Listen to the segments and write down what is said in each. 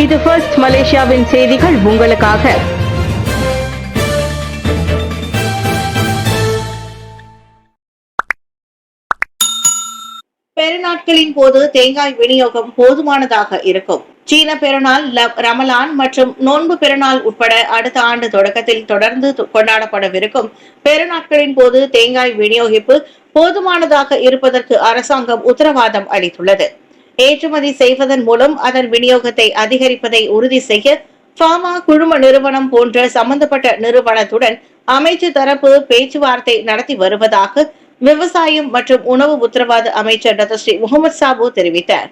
இது ஃபர்ஸ்ட் மலேசியாவின் செய்திகள் உங்களுக்காக. பெருநாட்களின் போது தேங்காய் விநியோகம் போதுமானதாக இருக்கும். சீன பெருநாள், ரமலான் மற்றும் நோன்பு பெருநாள் உட்பட அடுத்த ஆண்டு தொடக்கத்தில் தொடர்ந்து கொண்டாடப்படவிருக்கும் பெருநாட்களின் போது தேங்காய் விநியோகிப்பு போதுமானதாக இருப்பதற்கு அரசாங்கம் உத்தரவாதம் அளித்துள்ளது. ஏற்றுமதி செய்வதன் மூலம் அதன் விநியோகத்தை அதிகரிப்பதை உறுதி செய்ய ஃபார்மா குழும நிறுவனம் போன்ற சம்பந்தப்பட்ட நிறுவனத்துடன் அமைச்சு தரப்பு பேச்சுவார்த்தை நடத்தி வருவதாக விவசாயம் மற்றும் உணவு உத்தரவாத அமைச்சர் டாக்டர் ஸ்ரீ முகமது சாபு தெரிவித்தார்.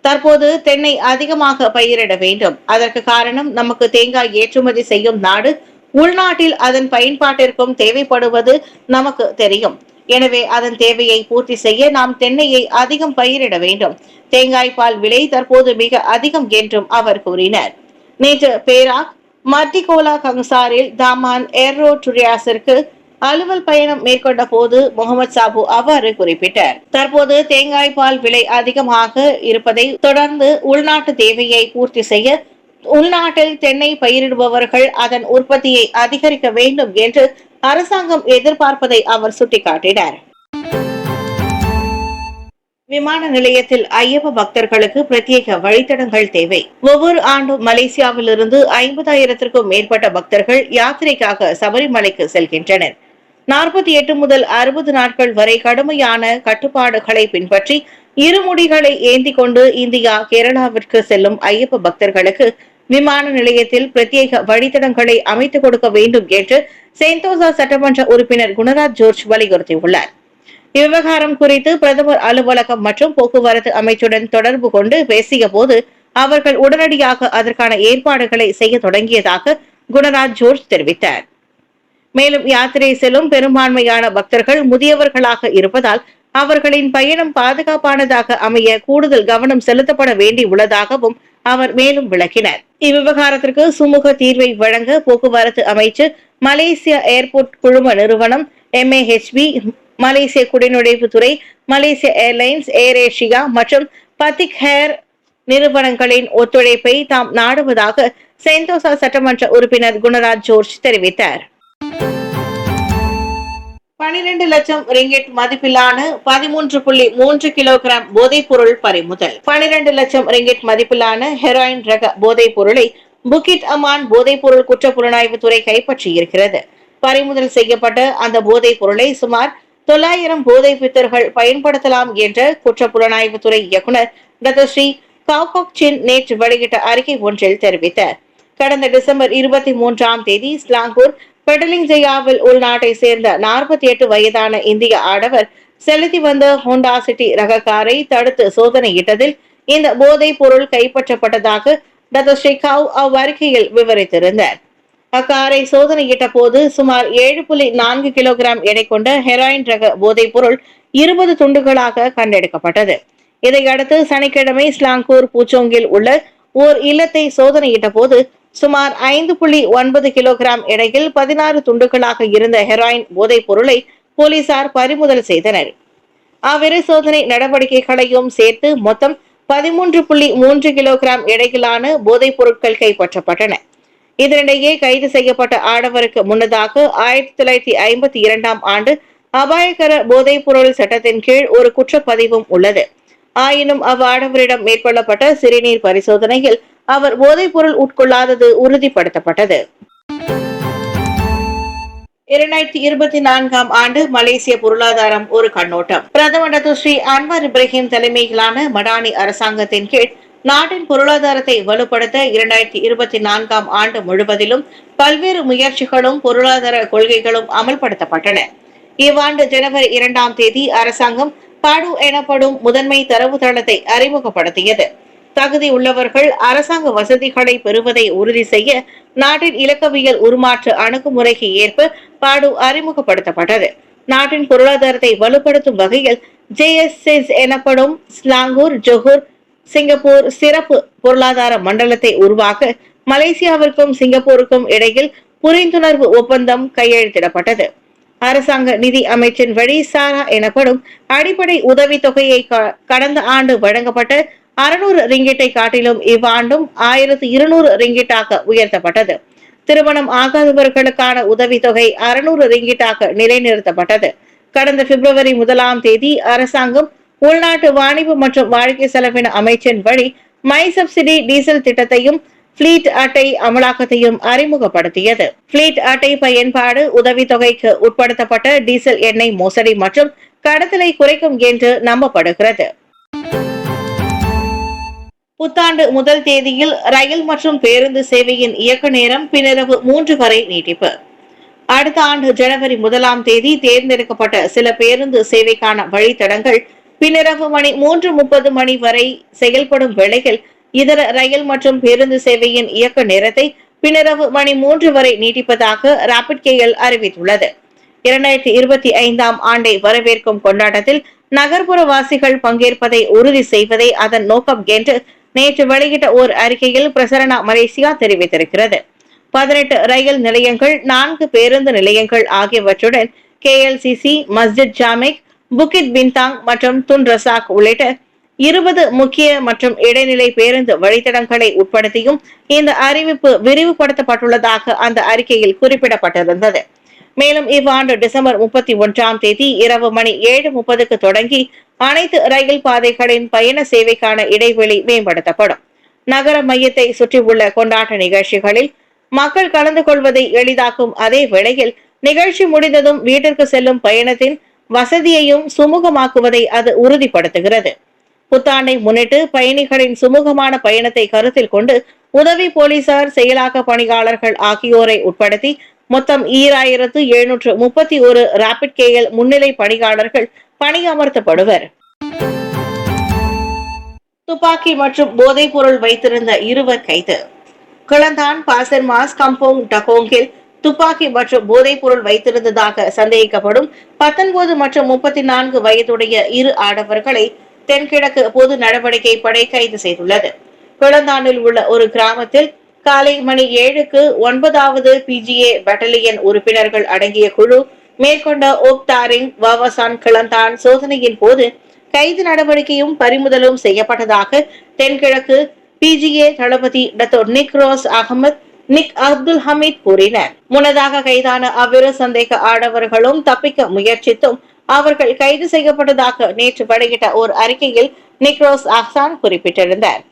தற்போது தென்னை அதிகமாக பயிரிட வேண்டும். அதற்கு காரணம் நமக்கு தேங்காய் ஏற்றுமதி செய்யும் நாடு உள்நாட்டில் அதன் பயன்பாட்டிற்கும் தேவைப்படுவது நமக்கு தெரியும். எனவே அதன் தேவையை பூர்த்தி செய்ய நாம் தென்னையை அதிகம் பயிரிட வேண்டும். தேங்காய் பால் விலை தற்போது மிக அதிகம் என்றும் அவர் கூறினார். நேற்று பேராக் மர்டிகோலா கங்சாரில் தாமான் ஏர்ரோ டுரியாசிற்கு அலுவல் பயணம் மேற்கொண்ட போது முகமது சாபு அவ்வாறு குறிப்பிட்டார். தற்போது தேங்காய் பால் விலை அதிகமாக இருப்பதை தொடர்ந்து உள்நாட்டு தேவையை பூர்த்தி செய்ய உள்நாட்டில் தென்னை பயிரிடுபவர்கள் அதன் உற்பத்தியை அதிகரிக்க வேண்டும் என்று அரசாங்கம் எதிர்பார்ப்பதை அவர் சுட்டிக்காட்டினார். விமான நிலையத்தில் ஐயப்ப பக்தர்களுக்கு பிரத்யேக வழித்தடங்கள் தேவை. ஒவ்வொரு ஆண்டும் மலேசியாவிலிருந்து 50,000-க்கும் மேற்பட்ட பக்தர்கள் யாத்திரைக்காக சபரிமலைக்கு செல்கின்றனர். 48 முதல் 60 நாட்கள் வரை கடுமையான கட்டுப்பாடுகளை பின்பற்றி இருமுடிகளை ஏந்தி கொண்டு இந்தியா கேரளாவிற்கு செல்லும் ஐயப்ப பக்தர்களுக்கு விமான நிலையத்தில் பிரத்யேக வழித்தடங்களை அமைத்துக் கொடுக்க வேண்டும் என்று சென்டோசா சட்டமன்ற உறுப்பினர் குணராஜ் ஜோர்ஜ் வலியுறுத்தியுள்ளார். இவ்விவகாரம் குறித்து பிரதமர் அலுவலகம் மற்றும் போக்குவரத்து அமைச்சுடன் தொடர்பு கொண்டு பேசிய போது அவர்கள் உடனடியாக அதற்கான ஏற்பாடுகளை செய்ய தொடங்கியதாக குணராஜ் ஜோர்ஜ் தெரிவித்தார். மேலும் யாத்திரை செல்லும் பெரும்பான்மையான பக்தர்கள் முதியவர்களாக இருப்பதால் அவர்களின் பயணம் பாதுகாப்பானதாக அமைய கூடுதல் கவனம் செலுத்தப்பட வேண்டி உள்ளதாகவும் அவர் மேலும் விளக்கினார். இவ்விவகாரத்திற்கு சுமூக தீர்வை வழங்க போக்குவரத்து அமைச்சு, மலேசிய ஏர்போர்ட் குழும நிறுவனம் MAHB, மலேசிய குடிநுழைவுத்துறை, மலேசிய ஏர்லைன்ஸ், ஏர் ஏஷியா மற்றும் பத்திக் ஹேர் நிறுவனங்களின் ஒத்துழைப்பை தாம் நாடுவதாக சென்டோசா சட்டமன்ற உறுப்பினர் குணராஜ் ஜோர்ஜ் தெரிவித்தார். 12 லட்சம் ரிங்கெட் மதிப்பிலான 13.3 கிலோகிராம் போதைப் பொருள் பறிமுதல். 12 லட்சம் ரிங்கெட் மதிப்பிலான ஹெராயின் ரக போதைப் பொருளை புக்கிட் அமான் போதைப் பொருள் குற்ற புலனாய்வு துறை கைப்பற்றியிருக்கிறது. பறிமுதல் செய்யப்பட்ட அந்த போதைப் பொருளை சுமார் 900 போதை பித்தர்கள் பயன்படுத்தலாம் என்ற குற்ற புலனாய்வு துறை இயக்குனர் டாக்டர் ஸ்ரீ காவ்காக் சின் நேற்று வெளியிட்ட அறிக்கை ஒன்றில் தெரிவித்தார். கடந்த டிசம்பர் 23ஆம் தேதி ஸ்லாங்கூர் பெடலிங் ஜெயாவில் உள்நாட்டை சேர்ந்த 48 வயதான இந்திய ஆடவர் செலுத்தி வந்த ஹோண்டா சிட்டி ரக காரை தடுத்து சோதனையிட்டதில் இந்த போதைப் பொருள் கைப்பற்றப்பட்டதாக டாக்டர் ஸ்ரீ காவ் அவ்வறிக்கையில் விவரித்திருந்தார். அக்காரை சோதனையிட்ட போது சுமார் 7.4 கிலோகிராம் எடை கொண்ட ஹெராயின் ரக போதைப் பொருள் 20 துண்டுகளாக கண்டெடுக்கப்பட்டது. இதையடுத்து சனிக்கிழமை ஸ்லாங்கூர் பூச்சோங்கில் உள்ள ஓர் இல்லத்தை சோதனையிட்ட போது சுமார் 5.9 கிலோகிராம் எடையில் 16 துண்டுகளாக இருந்த ஹெராயின் போதைப் பொருளை போலீசார் பறிமுதல் செய்தனர். அவ்விரு சோதனை நடவடிக்கைகளையும் சேர்த்து மொத்தம் 13.3 கிலோகிராம் எடையிலான போதைப் பொருட்கள் கைப்பற்றப்பட்டன. இதனிடையே கைது செய்யப்பட்ட ஆடவருக்கு முன்னதாக 1952ஆம் ஆண்டு அபாயகர போதைப் பொருள் சட்டத்தின் கீழ் ஒரு குற்றப்பதிவும் உள்ளது. ஆயினும் அவ்வாடவரிடம் மேற்கொள்ளப்பட்ட சிறுநீர் பரிசோதனையில் அவர் போதைப் பொருள் உட்கொள்ளாதது உறுதிப்படுத்தப்பட்டது. 2024ஆம் ஆண்டு மலேசிய பொருளாதாரம் ஒரு கண்ணோட்டம். பிரதமர் டாக்டர் ஸ்ரீ அன்வர் இப்ராஹிம் தலைமையிலான மடானி அரசாங்கத்தின் கீழ் நாட்டின் பொருளாதாரத்தை வலுப்படுத்த 2024ஆம் ஆண்டு முழுவதிலும் பல்வேறு முயற்சிகளும் பொருளாதார கொள்கைகளும் அமல்படுத்தப்பட்டன. இவ்வாண்டு ஜனவரி 2ஆம் தேதி அரசாங்கம் பாடு எனப்படும் முதன்மை தரவுத்தளத்தை அறிமுகப்படுத்தியது. தகுதி உள்ளவர்கள் அரசாங்க வசதிகளை பெறுவதை உறுதி செய்ய நாட்டின் இலக்கவியல் உருமாற்ற அணுகுமுறைக்கு ஏற்ப பாடு அறிமுகப்படுத்தப்பட்டது. நாட்டின் பொருளாதாரத்தை வலுப்படுத்தும் வகையில் JSS எனப்படும் ஸ்லாங்கூர் ஜொஹூர் சிங்கப்பூர் சிறப்பு பொருளாதார மண்டலத்தை உருவாக்க மலேசியாவிற்கும் சிங்கப்பூருக்கும் இடையில் புரிந்துணர்வு ஒப்பந்தம் கையெழுத்திடப்பட்டது. அரசாங்க நிதி அமைச்சின் வழி சாரா எனப்படும் அடிப்படை உதவி தொகையை கடந்த ஆண்டு வழங்கப்பட்ட 600 ரிங்கிட்டை காட்டிலும் இவ்வாண்டும் 1200 ரிங்கிட்டாக உயர்த்தப்பட்டது. திருமணம் ஆகாதவர்களுக்கான உதவித்தொகை 600 ரிங்கிட்டாக நிலைநிறுத்தப்பட்டது. கடந்த பிப்ரவரி 1ஆம் தேதி அரசாங்கம் உள்நாட்டு வாணிபு மற்றும் வாழ்க்கை செலவின அமைச்சின் வழி மை சப்சிடி டீசல் திட்டத்தையும் பிளீட் அட்டை அமலாக்கத்தையும் அறிமுகப்படுத்தியது. பிளீட் அட்டை பயன்பாடு உதவித்தொகைக்கு உட்படுத்தப்பட்ட டீசல் எண்ணெய் மோசடி மற்றும் கடத்தலை குறைக்கும் என்று நம்பப்படுகிறது. புத்தாண்டு முதல் தேதியில் ரயில் மற்றும் பேருந்து சேவையின் இயக்க நேரம் பின்னிரவு 3 வரை நீட்டிப்பு. அடுத்த ஆண்டு ஜனவரி 1ஆம் தேதி தேர்ந்தெடுக்கப்பட்ட சில பேருந்து சேவைக்கான வழித்தடங்கள் பின்னிரவு மணி 3:30 வரை செயல்படும் வேளையில் இதர ரயில் மற்றும் பேருந்து சேவையின் இயக்க நேரத்தை பின்னிரவு மணி 3 வரை நீட்டிப்பதாக ராபிட் கேஎல் அறிவித்துள்ளது. 2025ஆம் ஆண்டை வரவேற்கும் கொண்டாட்டத்தில் நகர்ப்புற வாசிகள் பங்கேற்பதை உறுதி செய்வதே அதன் நோக்கம் என்று நேற்று வெளியிட்ட ஓர் அறிக்கையில் பிரசரணா மலேசியா தெரிவித்திருக்கிறது. 18 ரயில் நிலையங்கள், 4 பேருந்து நிலையங்கள் ஆகியவற்றுடன் KLCC, மஸ்ஜித் ஜாமிக், புக்கிட் பின்தாங் மற்றும் துன் ரசாக் உள்ளிட்ட 20 முக்கிய மற்றும் இடைநிலை பேருந்து வழித்தடங்களை உட்படுத்தியும் இந்த அறிவிப்பு விரிவுபடுத்தப்பட்டுள்ளதாக அந்த அறிக்கையில் குறிப்பிடப்பட்டிருந்தது. மேலும் இவ்வாண்டு டிசம்பர் 31ஆம் தேதி இரவு மணி 7:30க்கு தொடங்கி அனைத்து ரயில் பாதைகளின் பயண சேவைக்கான இடைவெளி மேம்படுத்தப்படும். நகர மையத்தை சுற்றியுள்ள கொண்டாட்ட நிகழ்ச்சிகளில் மக்கள் கலந்து கொள்வதை எளிதாக்கும் அதே வேளையில் நிகழ்ச்சி முடிந்ததும் வீட்டிற்கு செல்லும் பயணத்தின் வசதியையும் சுமூகமாக்குவதை அது உறுதிப்படுத்துகிறது. புத்தாண்டை முன்னிட்டு பயணிகளின் சுமூகமான பயணத்தை கருத்தில் கொண்டு உதவி போலீசார், செயலாக்க பணியாளர்கள் ஆகியோரை உட்படுத்தி மொத்தம் 2731 ராபிட் கேஎல் முன்னிலை பணியாளர்கள் பணியமர்த்தப்படுவர். துப்பாக்கி மற்றும் போதைப் பொருள் வைத்திருந்த 2 கைது. கிளந்தான் பாசர் மாஸ் கம்போங் டகோங்கில் துப்பாக்கி மற்றும் போதைப் பொருள் வைத்திருந்ததாக சந்தேகிக்கப்படும் 19 மற்றும் 34 வயதுடைய 2 ஆடவர்களை தென்கிழக்கு பொது நடவடிக்கை படை கைது செய்துள்ளது. கிளந்தானில் உள்ள ஒரு கிராமத்தில் காலை மணி 7க்கு 9வது PGA பட்டாலியன் உறுப்பினர்கள் அடங்கிய குழு மேற்கொண்ட ஓப்தாரிங் வாவசான் கிளந்தான் சோதனையின் போது கைது நடவடிக்கையும் பறிமுதலும் செய்யப்பட்டதாக தென்கிழக்கு PGA தளபதி டாக்டர் நிக் ரோஸ் அகமது நிக் அப்துல் ஹமீத் கூறினர். முன்னதாக கைதான அவ்விரு சந்தேக ஆடவர்களும் தப்பிக்க முயற்சித்தும் அவர்கள் கைது செய்யப்பட்டதாக நேற்று வெளியிட்ட ஒரு அறிக்கையில் நிக்ரோஸ் அஹ்சான் குறிப்பிட்டிருந்தார்.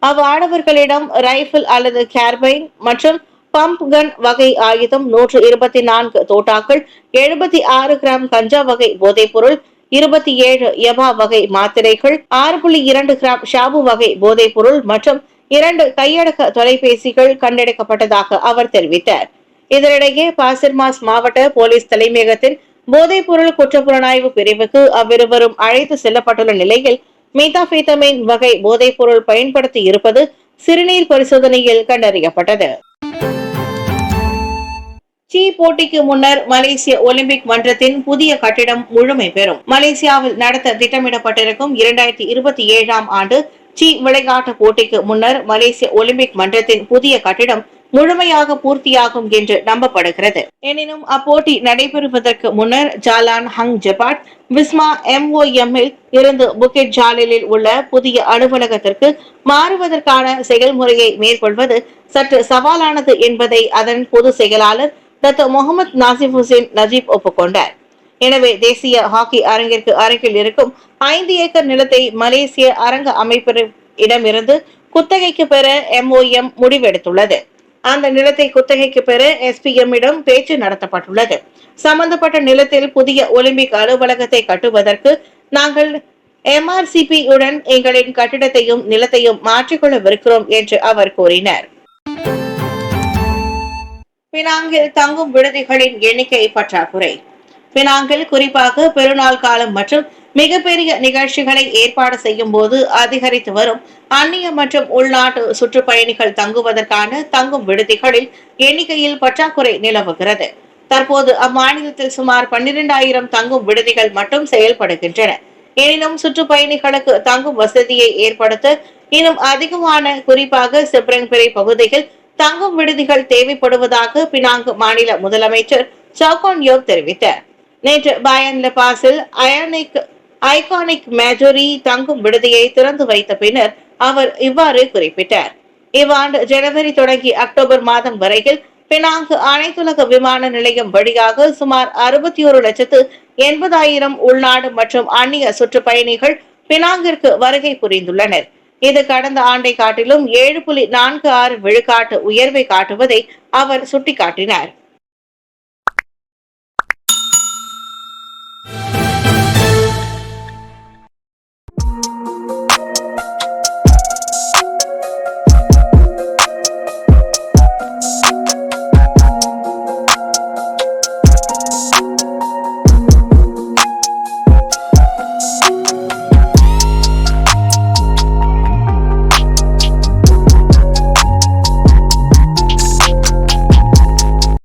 அவ்வாடவர்களிடம் ரைபிள் அல்லது கேர்பைன் மற்றும் பம்ப் கன் வகை ஆயுதம், 124 தோட்டாக்கள், 76 கிராம் கஞ்சா வகை போதைப் பொருள், 27 யபா வகை மாத்திரைகள், 6.2 கிராம் ஷாபு வகை போதைப் பொருள் மற்றும் 2 கையடக்க தொலைபேசிகள் கண்டெடுக்கப்பட்டதாக அவர் தெரிவித்தார். இதனிடையே பாசிர்மாஸ் மாவட்ட போலீஸ் தலைமையகத்தின் போதைப் பொருள் குற்றப்புலனாய்வு பிரிவுக்கு அவ்விருவரும் அழைத்து செல்லப்பட்டுள்ள நிலையில் மீதாபீத்தமின் வகை போதைப் பொருள் பயன்படுத்தி இருப்பது சிறுநீர் பரிசோதனையில் கண்டறியப்பட்டது. சி போட்டிக்கு முன்னர் மலேசிய ஒலிம்பிக் மன்றத்தின் புதிய கட்டிடம் முழுமை பெறும். மலேசியாவில் நடத்த திட்டமிடப்பட்டிருக்கும் 2027ஆம் ஆண்டு சி விளையாட்டு போட்டிக்கு முன்னர் மலேசிய ஒலிம்பிக் மன்றத்தின் புதிய கட்டிடம் முழுமையாக பூர்த்தியாகும் என்று நம்பப்படுகிறது. எனினும் அப்போட்டி நடைபெறுவதற்கு முன்னர் ஜாலான் ஹங் ஜெபாட் விஸ்மா MOM இருந்து புக்கிட் ஜாலிலில் உள்ள புதிய அலுவலகத்திற்கு மாறுவதற்கான செயல்முறையை மேற்கொள்வது சற்று சவாலானது என்பதை அதன் பொதுச் செயலாளர் டாக்டர் முகமது நாசிப் ஹுசேன் நஜீப் ஒப்புக்கொண்டார். எனவே தேசிய ஹாக்கி அரங்கிற்கு அருகில் இருக்கும் 5 ஏக்கர் நிலத்தை மலேசிய அரங்க அமைப்பிடமிருந்து குத்தகைக்கு பெற MOM முடிவெடுத்துள்ளது. அந்த நிலத்தை குத்தகைக்கு பெற SPM இடம் பேச்சு நடத்தப்பட்டுள்ளது. சம்பந்தப்பட்ட நிலத்தில் புதிய ஒலிம்பிக் அலுவலகத்தை கட்டுவதற்கு நாங்கள் MRCP உடன் எங்களின் கட்டிடத்தையும் நிலத்தையும் மாற்றிக்கொள்ளவிருக்கிறோம் என்று அவர் கூறினார். பினாங்கில் தங்கும் விடுதிகளின் எண்ணிக்கை பற்றாக்குறை. பினாங்கில் குறிப்பாக பெருநாள் காலம் மற்றும் மிகப்பெரிய நிகழ்ச்சிகளை ஏற்பாடு செய்யும் போது அதிகரித்து வரும் அந்நிய மற்றும் உள்நாட்டு சுற்றுப்பயணிகள் தங்குவதற்கான தங்கும் விடுதிகளில் எண்ணிக்கையில் பற்றாக்குறை நிலவுகிறது. தற்போது அம்மாநிலத்தில் சுமார் 12,000 தங்கும் விடுதிகள் மட்டும் செயல்படுகின்றன. எனினும் சுற்றுப்பயணிகளுக்கு தங்கும் வசதியை ஏற்படுத்த இன்னும் அதிகமான, குறிப்பாக செப்ரங்பிரை பகுதியில் தங்கும் விடுதிகள் தேவைப்படுவதாக பினாங்கு மாநில முதலமைச்சர் சவுகான் யோக் தெரிவித்தார். நேற்று பாயன் லெபாஸில் அயானிக் ஐகானிக் மேஜோரி தங்கும் விடுதியை திறந்து வைத்த பின்னர் அவர் இவ்வாறு குறிப்பிட்டார். இவ்வாண்டு ஜனவரி தொடங்கி அக்டோபர் மாதம் வரையில் பினாங்கு அனைத்துலக விமான நிலையம் வழியாக சுமார் 61,80,000 உள்நாடு மற்றும் அந்நிய சுற்றுப்பயணிகள் பினாங்கிற்கு வருகை புரிந்துள்ளனர். இது கடந்த ஆண்டை காட்டிலும் 7.46 விழுக்காட்டு உயர்வை காட்டுவதை அவர் சுட்டிக்காட்டினார்.